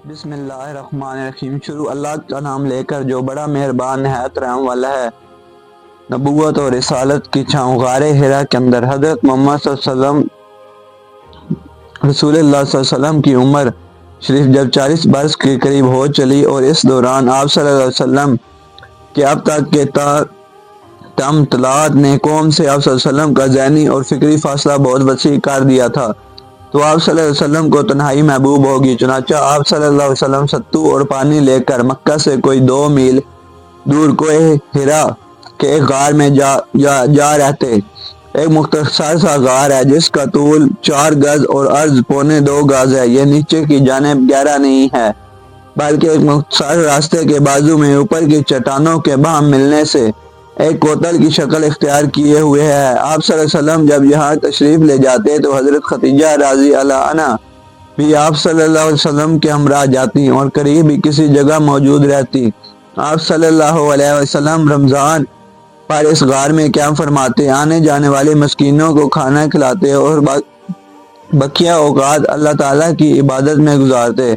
بسم اللہ الرحمن الرحیم۔ شروع اللہ کا نام لے کر جو بڑا مہربان نہایت رحم والا ہے۔ نبوت اور رسالت کی چھاؤں غار حرا کے اندر حضرت محمد صلی اللہ علیہ وسلم رسول اللہ صلی اللہ علیہ وسلم کی عمر شریف جب 40 برس کے قریب ہو چلی اور اس دوران آپ صلی اللہ علیہ وسلم کے اب تک کے تم اطلاعات نے قوم سے آپ صلی اللہ علیہ وسلم کا ذہنی اور فکری فاصلہ بہت وسیع کر دیا تھا، تو آپ صلی اللہ علیہ وسلم کو تنہائی محبوب ہوگی۔ چنانچہ آپ صلی اللہ علیہ وسلم ستو اور پانی لے کر مکہ سے کوئی 2 میل دور کوہ حرا کے ایک غار میں جا رہتے۔ ایک مختصر سا غار ہے جس کا طول 4 گز اور عرض 1.25 گز ہے۔ یہ نیچے کی جانب گہرا نہیں ہے بلکہ ایک مختصر راستے کے بازو میں اوپر کی چٹانوں کے باہم ملنے سے ایک کوتل کی شکل اختیار کیے ہوئے ہے۔ آپ صلی اللہ علیہ وسلم جب یہاں تشریف لے جاتے تو حضرت خدیجہ رضی اللہ عنہا بھی آپ صلی اللہ علیہ وسلم کے ہمراہ جاتی اور قریب ہی کسی جگہ موجود رہتی۔ آپ صلی اللہ علیہ وسلم رمضان پر اس غار میں قیام فرماتے، آنے جانے والے مسکینوں کو کھانا کھلاتے اور بقیہ اوقات اللہ تعالیٰ کی عبادت میں گزارتے۔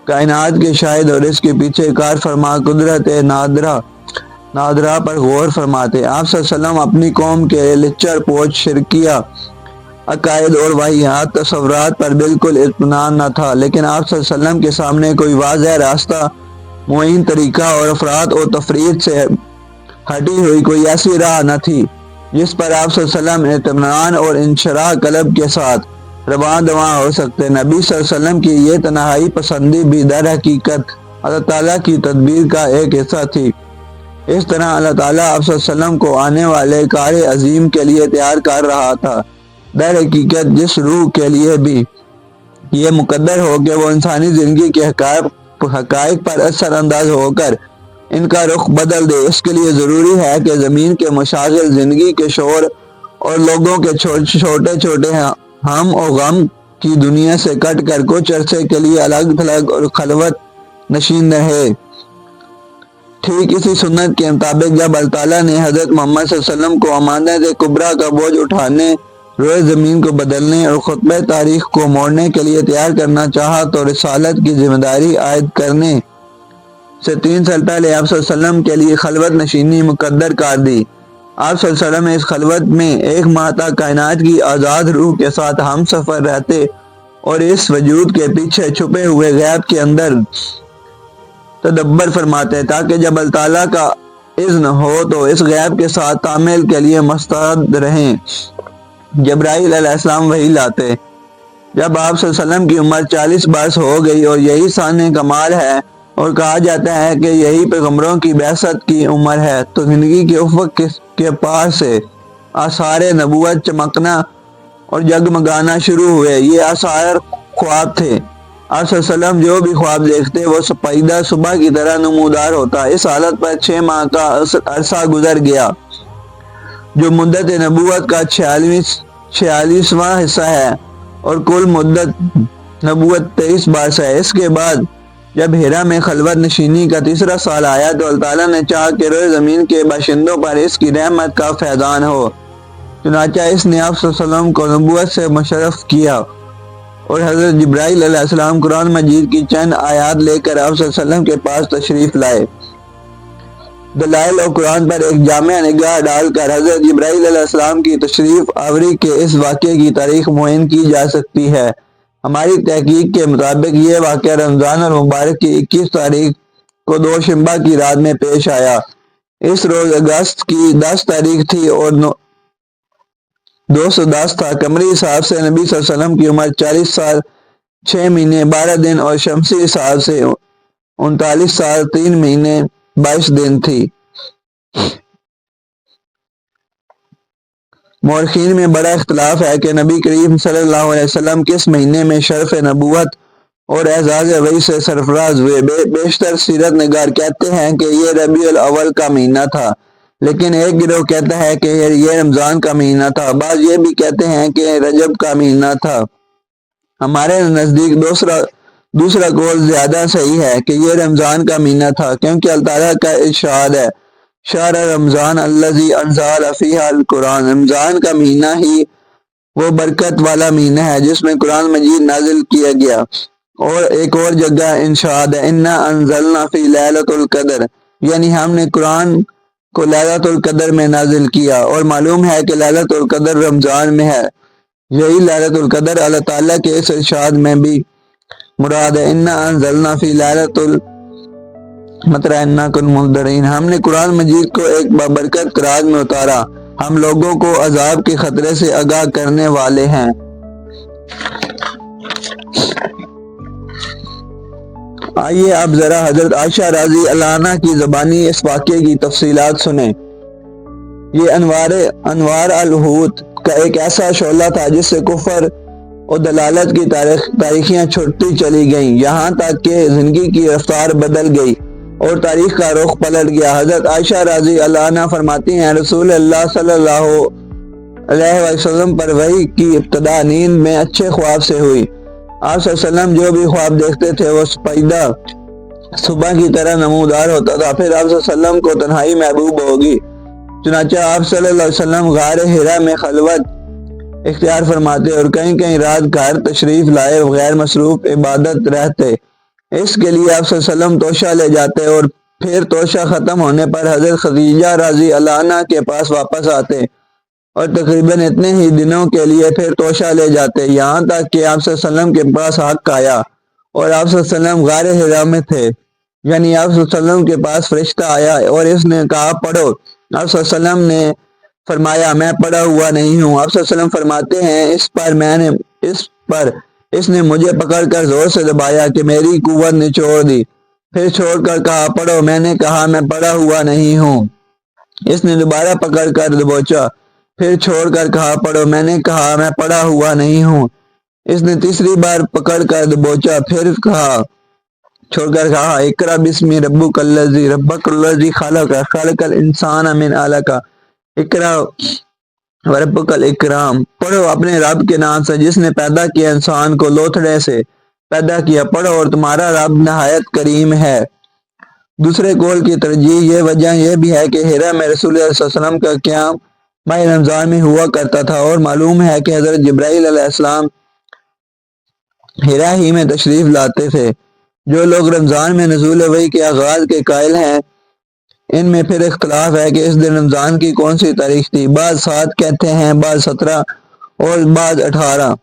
کائنات کے شاہد اور اس کے پیچھے کار فرما قدرت نادرہ پر غور فرماتے۔ آپ صلی اللہ علیہ وسلم اپنی قوم کے لچر پوچ شرکیہ عقائد اور واہیات تصورات پر بالکل اطمینان نہ تھا، لیکن آپ صلی اللہ علیہ وسلم کے سامنے کوئی واضح راستہ، معین طریقہ اور افراط و تفریط سے ہٹی ہوئی کوئی ایسی راہ نہ تھی جس پر آپ صلی اللہ علیہ وسلم اطمینان اور انشراح قلب کے ساتھ رواں دواں ہو سکتے۔ نبی صلی اللہ علیہ وسلم کی یہ تنہائی پسندی بھی در حقیقت اللہ تعالیٰ کی تدبیر کا ایک حصہ تھی۔ اس طرح اللہ تعالیٰ آپ صلی اللہ علیہ وسلم کو آنے والے کار عظیم کے لیے تیار کر رہا تھا۔ در حقیقت جس روح کے لیے بھی یہ مقدر ہو کہ وہ انسانی زندگی کے حقائق پر اثر انداز ہو کر ان کا رخ بدل دے، اس کے لیے ضروری ہے کہ زمین کے مشاغل، زندگی کے شور اور لوگوں کے چھوٹے چھوٹے ہم و غم کی دنیا سے کٹ کر کچھ عرصے کے لیے الگ تھلگ اور خلوت نشین رہے۔ ٹھیک اسی سنت کے مطابق جب اللہ تعالیٰ نے حضرت محمد صلی اللہ علیہ وسلم کو امانت کبریٰ کا بوجھ اٹھانے، روئے زمین کو بدلنے اور خطبہ تاریخ کو موڑنے کے لیے تیار کرنا چاہا تو رسالت کی ذمہ داری عائد کرنے سے 3 سال پہلے آپ صلی اللہ علیہ وسلم کے لیے خلوت نشینی مقدر کر دی۔ آپ صلی اللہ علیہ وسلم اس خلوت میں 1 ماہ تک کائنات کی آزاد روح کے ساتھ ہم سفر رہتے اور اس وجود کے پیچھے چھپے ہوئے غیب کے اندر تدبر فرماتے، تاکہ جب اللہ تعالیٰ کا اذن ہو تو اس غیب کے ساتھ تعمیل کے لیے مستعد رہیں۔ جبرائیل علیہ السلام وحی لاتے۔ جب آپ صلی اللہ علیہ وسلم کی عمر 40 برس ہو گئی اور یہی سان کمال ہے اور کہا جاتا ہے کہ یہی پیغمبروں کی بعثت کی عمر ہے، تو زندگی کے افق کے پار سے آثار نبوت چمکنا اور جگمگانا شروع ہوئے۔ یہ آثار خواب تھے۔ آپ صلی اللہ علیہ وسلم جو بھی خواب دیکھتے وہ سپیدہ صبح کی طرح نمودار ہوتا۔ اس حالت پر 6 ماہ کا عرصہ گزر گیا جو مدت نبوت کا 46واں حصہ ہے اور کل مدت نبوت 23 برس ہے۔ اس کے بعد جب حرا میں خلوت نشینی کا 3را سال آیا تو اللہ تعالیٰ نے چاہا کہ روئے زمین کے باشندوں پر اس کی رحمت کا فیضان ہو، چنانچہ اس نے آپ صلی اللہ علیہ وسلم کو نبوت سے مشرف کیا اور حضرت جبرائیل علیہ السلام قرآن مجید کی چند آیات لے کر آپ صلی اللہ علیہ وسلم کے پاس تشریف لائے۔ دلائل اور قرآن پر ایک جامع نگاہ ڈال کر حضرت جبرائیل علیہ السلام کی تشریف آوری کے اس واقعے کی تاریخ معین کی جا سکتی ہے۔ ہماری تحقیق کے مطابق یہ واقعہ رمضان المبارک کی 21 تاریخ کو دوشنبہ کی رات میں پیش آیا۔ اس روز اگست کی 10 تاریخ تھی اور 210 تھا۔ قمری حساب سے نبی صلی اللہ علیہ وسلم کی عمر 40 سال 6 مہینے 12 دن اور شمسی حساب سے 39 سال 3 مہینے 22 دن تھی۔ مورخین میں بڑا اختلاف ہے کہ نبی کریم صلی اللہ علیہ وسلم کس مہینے میں شرف نبوت اور اعزاز وحی سے سرفراز ہوئے۔ بیشتر سیرت نگار کہتے ہیں کہ یہ ربیع الاول کا مہینہ تھا، لیکن ایک گروہ کہتا ہے کہ یہ رمضان کا مہینہ تھا، بعض یہ بھی کہتے ہیں کہ رجب کا مہینہ تھا۔ ہمارے نزدیک دوسرا قول زیادہ صحیح ہے کہ یہ رمضان کا مہینہ تھا، کیونکہ اللہ تعالیٰ کا ارشاد ہے، شہر رمضان الذی انزل فیہ القرآن، رمضان کا مہینہ ہی وہ برکت والا مہینہ ہے جس میں قرآن مجید نازل کیا گیا۔ اور ایک اور جگہ انشاد ہے انا انزلنا فی لیلۃ القدر، یعنی ہم نے قرآن کو لیلۃ القدر میں نازل کیا، اور معلوم ہے کہ لیلۃ القدر رمضان میں ہے۔ یہی لیلۃ القدر اللہ تعالیٰ کے اس ارشاد میں بھی مراد ہے انا انزلنا فی لیلۃ المطر انا کنا منذرین، ہم نے قرآن مجید کو ایک بابرکت رات میں اتارا، ہم لوگوں کو عذاب کے خطرے سے آگاہ کرنے والے ہیں۔ آئیے اب ذرا حضرت عائشہ رضی اللہ عنہ کی زبانی اس واقعے کی تفصیلات سنیں۔ یہ انوار الہوت کا ایک ایسا شعلہ تھا جس سے کفر اور دلالت کی تاریخیاں چھوٹتی چلی گئیں، یہاں تک کہ زندگی کی رفتار بدل گئی اور تاریخ کا رخ پلٹ گیا۔ حضرت عائشہ رضی اللہ عنہ فرماتی ہیں رسول اللہ صلی اللہ علیہ وسلم پر وحی کی ابتدا نیند میں اچھے خواب سے ہوئی۔ آپ صلی اللہ علیہ وسلم جو بھی خواب دیکھتے تھے وہ سپیدہ صبح کی طرح نمودار ہوتا تھا، پھر آپ صلی اللہ علیہ وسلم کو تنہائی محبوب ہوگی۔ چنانچہ آپ صلی اللہ علیہ وسلم غار حرا میں خلوت اختیار فرماتے اور کہیں کہیں رات گھر تشریف لائے غیر مصروف عبادت رہتے۔ اس کے لیے آپ صلی اللہ علیہ وسلم توشہ لے جاتے اور پھر توشہ ختم ہونے پر حضرت خدیجہ رضی اللہ عنہ کے پاس واپس آتے اور تقریباً اتنے ہی دنوں کے لیے پھر توشہ لے جاتے، یہاں تک کہ آپ صلی اللہ علیہ وسلم کے پاس حق آیا اور آپ صلی اللہ علیہ وسلم غار حرا میں تھے، یعنی آپ صلی اللہ علیہ وسلم کے پاس فرشتہ آیا اور اس نے کہا پڑھو۔ آپ صلی اللہ علیہ وسلم نے فرمایا میں پڑھا ہوا نہیں ہوں۔ آپ صلی اللہ علیہ وسلم فرماتے ہیں اس نے مجھے پکڑ کر زور سے دبایا کہ میری قوت نچوڑ دی، پھر چھوڑ کر کہا پڑھو، میں نے کہا میں پڑھا ہوا نہیں ہوں۔ اس نے دوبارہ پکڑ کر دبوچا، پھر چھوڑ کر کہا پڑھو، میں نے کہا میں پڑھا ہوا نہیں ہوں۔ اس نے تیسری بار پکڑ کر دبوچا، پھر چھوڑ کر کہا اقرأ بسم ربک الذی خلق الانسان من علق اقرأ وربک الاکرام، پڑھو اپنے رب کے نام سے جس نے پیدا کیا انسان کو لوتھڑے سے پیدا کیا، پڑھو اور تمہارا رب نہایت کریم ہے۔ دوسرے قول کی ترجیح یہ وجہ یہ بھی ہے کہ حرا میں رسول اللہ صلی اللہ علیہ وسلم کا قیام ماہ رمضان میں ہوا کرتا تھا، اور معلوم ہے کہ حضرت جبرائیل علیہ السلام حرا ہی میں تشریف لاتے تھے۔ جو لوگ رمضان میں نزول وحی کے آغاز کے قائل ہیں ان میں پھر اختلاف ہے کہ اس دن رمضان کی کون سی تاریخ تھی، بعض 7 کہتے ہیں، بعض 17 اور بعض 18۔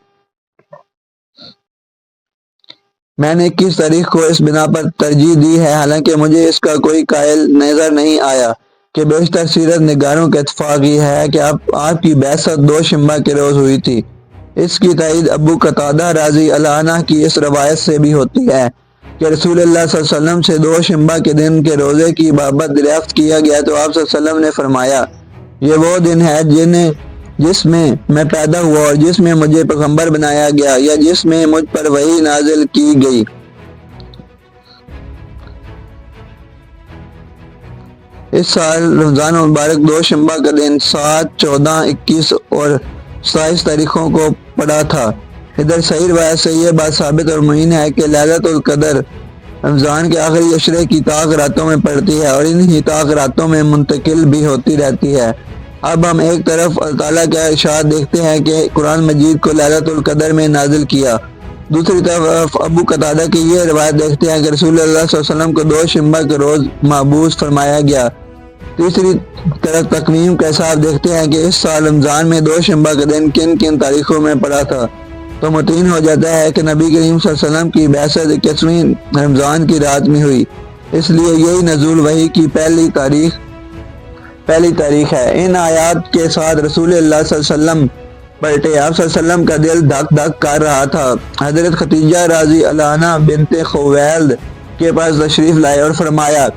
میں نے 21 تاریخ کو اس بنا پر ترجیح دی ہے، حالانکہ مجھے اس کا کوئی قائل نظر نہیں آیا کہ بیشتر سیرت نگاروں کا اتفاق یہ ہے کہ آپ کی بعثت دوشنبہ کے روز ہوئی تھی۔ اس کی تائید ابو قتادہ رضی اللہ عنہ کی اس روایت سے بھی ہوتی ہے کہ رسول اللہ صلی اللہ علیہ وسلم سے دوشنبہ کے دن کے روزے کی بابت دریافت کیا گیا تو آپ صلی اللہ علیہ وسلم نے فرمایا یہ وہ دن ہے جس میں میں پیدا ہوا اور جس میں مجھے پیغمبر بنایا گیا، یا جس میں مجھ پر وحی نازل کی گئی۔ اس سال رمضان مبارک دوشنبہ کا دن 7، 14، 21 اور 27 تاریخوں کو پڑا تھا۔ ادھر صحیح روایت سے یہ بات ثابت اور معین ہے کہ لیلۃ القدر رمضان کے آخری عشرے کی طاق راتوں میں پڑتی ہے اور انہی طاق راتوں میں منتقل بھی ہوتی رہتی ہے۔ اب ہم ایک طرف اللہ تعالیٰ کا ارشاد دیکھتے ہیں کہ قرآن مجید کو لیلۃ القدر میں نازل کیا، دوسری طرف ابو قتادہ کی یہ روایت دیکھتے ہیں کہ رسول اللہ صلی اللہ علیہ وسلم کو دوشنبہ کے روز مبعوث فرمایا گیا۔ تیسری طرف تقویم کا حساب دیکھتے ہیں کہ اس سال رمضان میں دوشنبہ کا دن کن کن تاریخوں میں پڑا تھا، تو متعین ہو جاتا ہے کہ نبی کریم صلی اللہ علیہ وسلم کی بعثت 21ویں رمضان کی رات میں ہوئی، اس لیے یہی نزول وحی کی پہلی تاریخ ہے۔ ان آیات کے ساتھ رسول اللہ صلی اللہ علیہ وسلم پلٹے، آپ صلی اللہ علیہ وسلم کا دل دھک دھک کر رہا تھا۔ حضرت خدیجہ رضی اللہ عنہ بنت خویلد کے پاس تشریف لائے اور فرمایا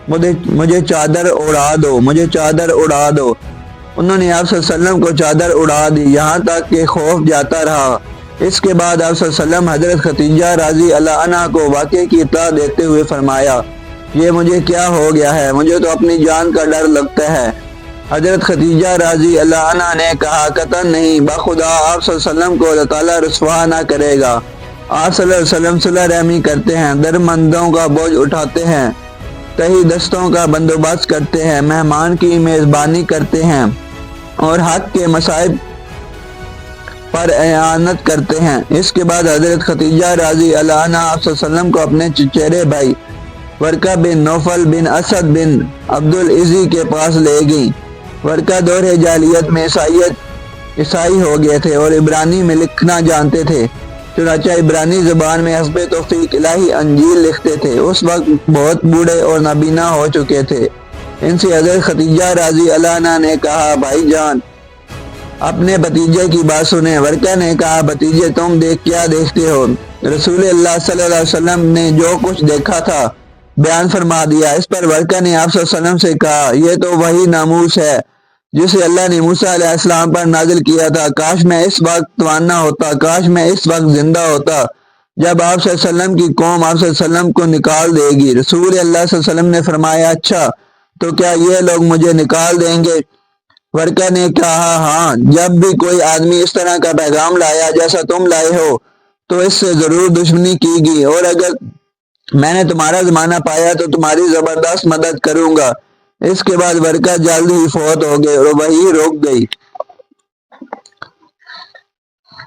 مجھے چادر اڑا دو۔ انہوں نے آپ صلی اللہ علیہ وسلم کو چادر اڑا دی، یہاں تک کہ خوف جاتا رہا۔ اس کے بعد آپ صلی اللہ علیہ وسلم حضرت خدیجہ رضی اللہ عنہ کو واقعے کی اطلاع دیتے ہوئے فرمایا یہ مجھے کیا ہو گیا ہے، مجھے تو اپنی جان کا ڈر لگتا ہے۔ حضرت خدیجہ رضی اللہ عنہ نے کہا قطعاً نہیں، بخدا آپ صلی اللہ علیہ وسلم کو اللہ تعالیٰ رسوا نہ کرے گا۔ آپ صلی اللہ علیہ وسلم صلح رحمی کرتے ہیں، درمندوں کا بوجھ اٹھاتے ہیں، تہی دستوں کا بندوبست کرتے ہیں، مہمان کی میزبانی کرتے ہیں اور حق کے مصائب پر اعانت کرتے ہیں۔ اس کے بعد حضرت خدیجہ رضی اللہ عنہا آپ صلی اللہ علیہ وسلم کو اپنے چچیرے بھائی ورقہ بن نوفل بن اسد بن عبد العزی کے پاس لے گئیں۔ ورقہ دور جاہلیت میں عیسائی ہو گئے تھے اور عبرانی میں لکھنا جانتے تھے، چنانچہ عبرانی زبان میں حسب توفیق الہی انجیل لکھتے تھے۔ اس وقت بہت بوڑھے اور نابینا ہو چکے تھے۔ ان سے حضرت خدیجہ رضی اللہ عنہا نے کہا، بھائی جان اپنے بھتیجے کی بات سنیں۔ ورقہ نے کہا، بھتیجے تم کیا دیکھتے ہو؟ رسول اللہ صلی اللہ علیہ وسلم نے جو کچھ دیکھا تھا بیان فرما دیا۔ اس پر ورقہ نے آپ صلی اللہ علیہ وسلم سے کہا، یہ تو وہی ناموس ہے جسے اللہ نے موسیٰ علیہ السلام پر نازل کیا تھا۔ کاش میں اس وقت توانا ہوتا، کاش میں اس وقت زندہ ہوتا جب آپ صلی اللہ علیہ وسلم کی قوم آپ صلی اللہ علیہ وسلم کو نکال دے گی۔ رسول اللہ صلی اللہ علیہ وسلم نے فرمایا، اچھا تو کیا یہ لوگ مجھے نکال دیں گے؟ ورقہ نے کہا، ہاں، جب بھی کوئی آدمی اس طرح کا پیغام لایا جیسا تم لائے ہو تو اس سے ضرور دشمنی کی گی، اور اگر میں نے تمہارا زمانہ پایا تو تمہاری زبردست مدد کروں گا۔ اس کے بعد ورقہ جلد ہی فوت ہو گئے اور وحی رک گئی۔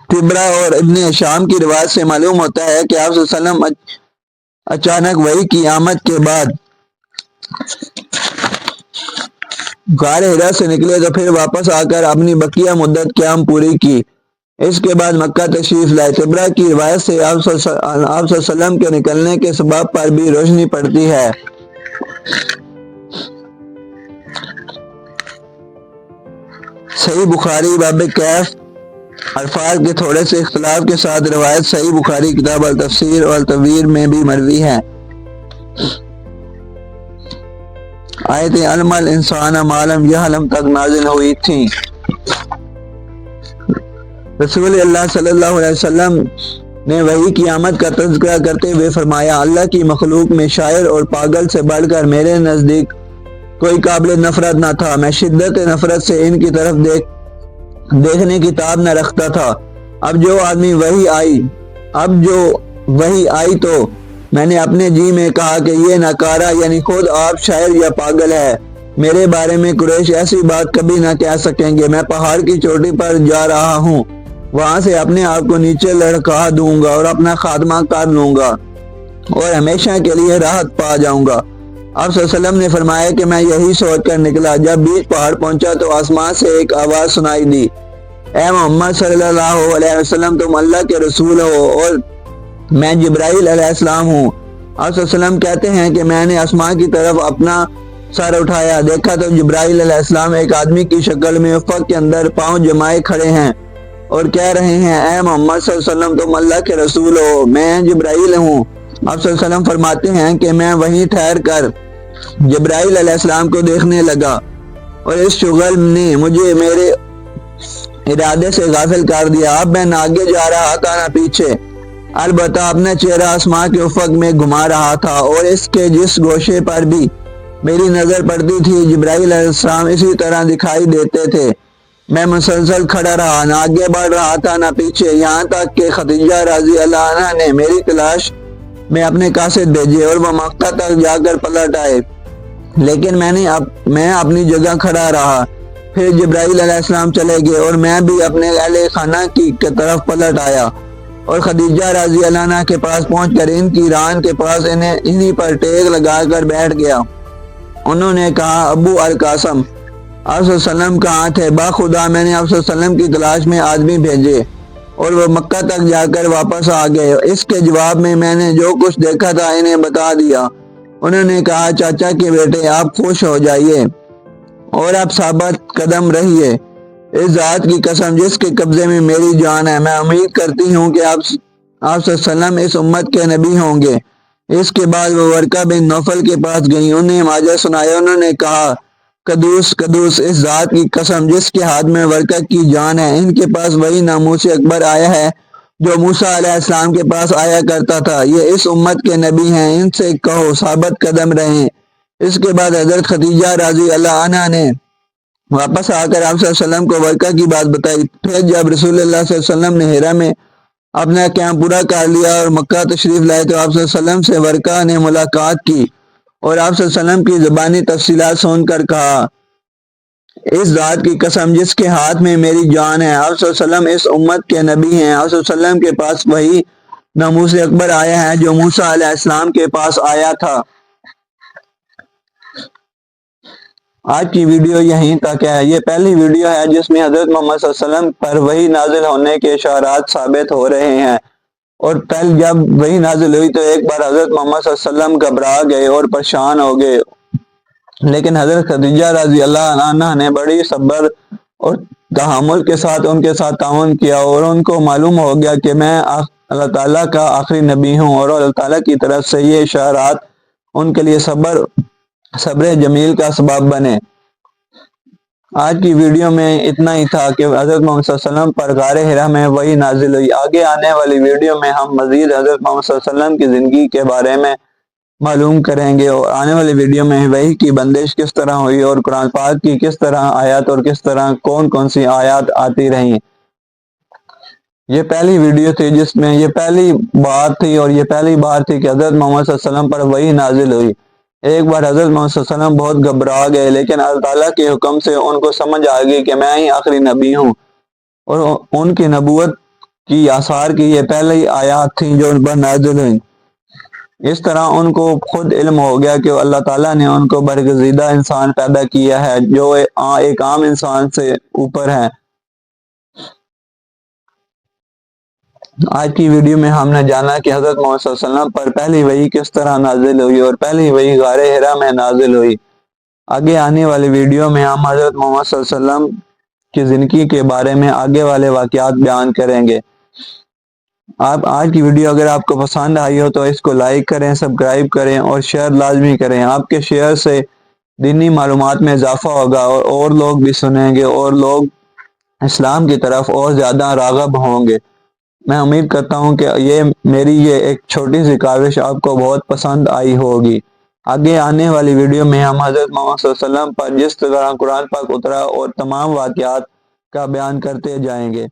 طبرہ اور ابن شام کی روایت سے معلوم ہوتا ہے کہ آپ صلی اللہ علیہ وسلم اچانک وحی کی آمد کے بعد غار حرا سے نکلے تو پھر واپس آ کر اپنی بقیہ مدت قیام پوری کی۔ اس کے بعد مکہ تشریف لائے۔ طبرہ کی روایت سے آپ صلی اللہ علیہ وسلم کے نکلنے کے سبب پر بھی روشنی پڑتی ہے۔ صحیح بخاری باب کیف الفاظ کے تھوڑے سے اختلاف کے ساتھ روایت صحیح بخاری کتاب التفسیر اور التویر میں بھی مروی ہے۔ آیت علم الانسان ما لم یعلم تک نازل ہوئی تھیں۔ رسول اللہ صلی اللہ علیہ وسلم نے وحی کی آمد کا تذکرہ کرتے ہوئے فرمایا، اللہ کی مخلوق میں شاعر اور پاگل سے بڑھ کر میرے نزدیک کوئی قابل نفرت نہ تھا۔ میں شدت نفرت سے ان کی طرف دیکھنے کی تاب نہ رکھتا تھا۔ اب جو وحی آئی تو میں نے اپنے جی میں کہا کہ یہ ناکارہ یعنی خود آپ شاعر یا پاگل ہے۔ میرے بارے میں قریش ایسی بات کبھی نہ کہہ سکیں گے۔ میں پہاڑ کی چوٹی پر جا رہا ہوں، وہاں سے اپنے آپ کو نیچے لڑکا دوں گا اور اپنا خاتمہ کر لوں گا اور ہمیشہ کے لیے راحت پا جاؤں گا۔ آپ صلی اللہ علیہ وسلم نے فرمایا کہ میں یہی سوچ کر نکلا۔ جب بیچ پہاڑ پہنچا تو آسمان سے ایک آواز سنائی دی، اے محمد صلی اللہ علیہ وسلم تم اللہ کے رسول ہو اور میں جبرائیل علیہ السلام ہوں۔ آپ صلی اللہ علیہ وسلم کہتے ہیں کہ میں نے آسمان کی طرف اپنا سر اٹھایا، دیکھا تو جبرائیل علیہ السلام ایک آدمی کی شکل میں افق کے اندر پاؤں جمائے کھڑے ہیں اور کہہ رہے ہیں، اے محمد صلی اللہ علیہ وسلم تم اللہ کے رسول ہو، میں جبرائیل ہوں۔ آپ صلی اللہ علیہ وسلم فرماتے ہیں کہ میں وہیں ٹھہر کر جبرائیل علیہ السلام کو دیکھنے لگا اور اس شغل نے مجھے میرے ارادے سے غافل کر دیا۔ اب میں نہ آگے جا رہا تھا نہ پیچھے، البتہ اپنا چہرہ آسمان کے افق میں گھما رہا تھا اور اس کے جس گوشے پر بھی میری نظر پڑتی تھی جبرائیل علیہ السلام اسی طرح دکھائی دیتے تھے۔ میں مسلسل کھڑا رہا، نہ آگے بڑھ رہا تھا نہ پیچھے، یہاں تک کہ خدیجہ رضی اللہ عنہا نے میری تلاش میں اپنے قاصد بھیجے اور وہ مکہ تک جا کر پلٹ آئے، لیکن میں اپنی جگہ کھڑا رہا۔ پھر جبرائیل علیہ السلام چلے گئے اور میں بھی اپنے اہل خانہ کی طرف پلٹ آیا اور خدیجہ رضی اللہ عنہا کے پاس پہنچ کر ان کی ران کے پاس انہی پر ٹیک لگا کر بیٹھ گیا۔ انہوں نے کہا، ابو القاسم آپ صلی اللہ علیہ وسلم کہاں تھے؟ باخدا میں نے آپ صلی اللہ علیہ وسلم کی تلاش میں آدمی بھیجے اور وہ مکہ تک جا کر واپس آ گئے۔ اس کے جواب میں نے جو کچھ دیکھا تھا انہیں بتا دیا۔ انہوں نے کہا، چاچا کے بیٹے آپ خوش ہو جائیے اور آپ ثابت قدم رہیے، اس ذات کی قسم جس کے قبضے میں میری جان ہے، میں امید کرتی ہوں کہ آپ صلی اللہ علیہ وسلم اس امت کے نبی ہوں گے۔ اس کے بعد وہ ورقہ بن نوفل کے پاس گئیں، انہیں ماجرا سنایا۔ انہوں نے کہا، قدوس قدوس اس ذات کی قسم جس کے ہاتھ میں ورقہ کی جان ہے، ان کے پاس وہی ناموس اکبر آیا ہے جو موسیٰ علیہ السلام کے پاس آیا کرتا تھا۔ یہ اس امت کے نبی ہیں، ان سے کہو ثابت قدم رہیں۔ اس کے بعد حضرت خدیجہ رضی اللہ عنہا نے واپس آ کر آپ صلی اللہ علیہ وسلم کو ورقہ کی بات بتائی۔ پھر جب رسول اللہ صلی اللہ علیہ وسلم نے حرا میں اپنا قیام پورا کر لیا اور مکہ تشریف لائے تو آپ صلی اللہ علیہ وسلم سے ورقہ نے ملاقات کی اور آپ صلی اللہ علیہ وسلم کی زبانی تفصیلات سن کر کہا، اس ذات کی قسم جس کے ہاتھ میں میری جان ہے، آپ صلی اللہ علیہ وسلم اس امت کے نبی ہیں۔ آپ صلی اللہ علیہ وسلم کے پاس وہی ناموس اکبر آیا ہے جو موسیٰ علیہ السلام کے پاس آیا تھا۔ آج کی ویڈیو یہیں تک ہے۔ یہ پہلی ویڈیو ہے جس میں حضرت محمد صلی اللہ علیہ وسلم پر وحی نازل ہونے کے اشارات ثابت ہو رہے ہیں، اور پہل جب وحی نازل ہوئی تو ایک بار حضرت محمد صلی اللہ علیہ وسلم گھبرا گئے اور پریشان ہو گئے، لیکن حضرت خدیجہ رضی اللہ عنہا نے بڑی صبر اور تحمل کے ساتھ ان کے ساتھ تعاون کیا، اور ان کو معلوم ہو گیا کہ میں اللہ تعالیٰ کا آخری نبی ہوں، اور اللہ تعالیٰ کی طرف سے یہ اشارات ان کے لیے صبر جمیل کا سبب بنے۔ آج کی ویڈیو میں اتنا ہی تھا کہ حضرت محمد صلی اللہ علیہ وسلم پر غار حرا میں وحی نازل ہوئی۔ آگے آنے والی ویڈیو میں ہم مزید حضرت محمد صلی اللہ علیہ وسلم کی زندگی کے بارے میں معلوم کریں گے، اور آنے والی ویڈیو میں وحی کی بندش کس طرح ہوئی، اور قرآن پاک کی کس طرح آیات اور کس طرح کون سی آیات آتی رہیں۔ یہ پہلی ویڈیو تھی جس میں یہ پہلی بات تھی، اور یہ پہلی بار تھی کہ حضرت محمد صلی اللہ علیہ وسلم پر وحی نازل ہوئی۔ ایک بار حضرت محمد صلی اللہ علیہ وسلم بہت گھبرا گئے، لیکن اللہ تعالیٰ کے حکم سے ان کو سمجھ آ گئی کہ میں ہی آخری نبی ہوں، اور ان کی نبوت کی آثار کی یہ پہلی آیات تھیں جو ان پر نازل ہوئی۔ اس طرح ان کو خود علم ہو گیا کہ اللہ تعالیٰ نے ان کو برگزیدہ انسان پیدا کیا ہے جو ایک عام انسان سے اوپر ہے۔ آج کی ویڈیو میں ہم نے جانا کہ حضرت محمد صلی اللہ علیہ وسلم پر پہلی وحی کس طرح نازل ہوئی، اور پہلی وحی غار حرا میں نازل ہوئی۔ آگے آنے والی ویڈیو میں ہم حضرت محمد صلی اللہ علیہ وسلم کی زندگی کے بارے میں آگے والے واقعات بیان کریں گے۔ آج کی ویڈیو اگر آپ کو پسند آئی ہو تو اس کو لائک کریں، سبسکرائب کریں اور شیئر لازمی کریں۔ آپ کے شیئر سے دینی معلومات میں اضافہ ہوگا، اور لوگ بھی سنیں گے، اور لوگ اسلام کی طرف اور زیادہ راغب ہوں گے۔ میں امید کرتا ہوں کہ میری ایک چھوٹی سی کاوش آپ کو بہت پسند آئی ہوگی۔ آگے آنے والی ویڈیو میں ہم حضرت محمد صلی اللہ علیہ وسلم پر جس طرح قرآن پاک اترا اور تمام واقعات کا بیان کرتے جائیں گے۔